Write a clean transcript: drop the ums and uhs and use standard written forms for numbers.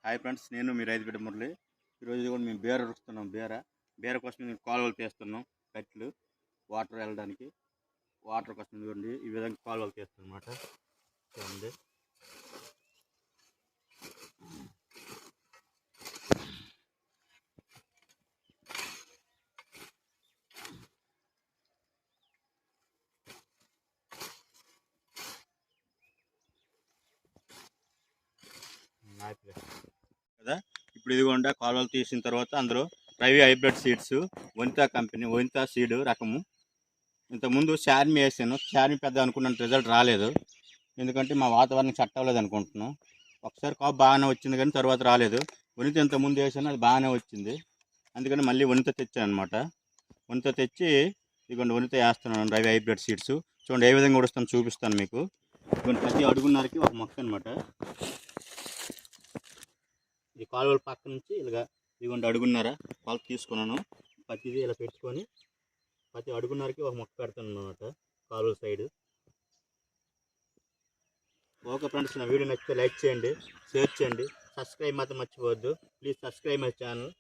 Hi friends, నేను మీ రైతు బిడ్డ మురళి. ఈరోజు కూడా మేము బీర రుస్తున్నాం. బీర కోసం మేము కాలువలు తీస్తున్నాం. కట్లు వాటర్ వెళ్ళడానికి, వాటర్ కోసం చూడండి ఈ విధంగా కాలువలు తీస్తాం అన్నమాట. చూడండి, కదా. ఇప్పుడు ఇదిగోండా కాలువలు తీసిన తర్వాత అందులో Ravi hybrid seeds, Vanitha company, Vanitha seed రకము. ఇంతకుముందు శార్మి వేసాను. శార్మి పెద్ద అనుకున్నాను, రిజల్ట్ రాలేదు. ఎందుకంటే మా వాతావరణం సెట్ అవ్వలేదు అనుకుంటున్నాం. ఒకసారి కాపు బాగానే వచ్చింది కానీ తర్వాత రాలేదు. వనిత ఇంతకుముందు వేసాను, అది బాగానే వచ్చింది. అందుకని మళ్ళీ వనిత తెచ్చాను అనమాట. వనిత తెచ్చి ఇదిగోండి వనిత వేస్తున్నాను, రవి హైబ్రిడ్ సీడ్స్. చూడండి ఏ విధంగా ఉడుస్తాను చూపిస్తాను మీకు. ఇదిగోండి ప్రతి అడుగున్నరకి ఒక మొక్క అనమాట. ఈ కాలువల పక్క నుంచి ఇలాగా ఇదిగోండి అడుగున్నర కొలత తీసుకున్నాను. ప్రతిదీ ఇలా పెట్టుకొని ప్రతి అడుగున్నరకి ఒక మొక్క పెడతాను అనమాట కాలువల సైడ్. ఓకే ఫ్రెండ్స్, నా వీడియో నచ్చితే లైక్ చేయండి, షేర్ చేయండి, సబ్స్క్రైబ్ మాత్రం మర్చిపోవద్దు. Please subscribe my channel.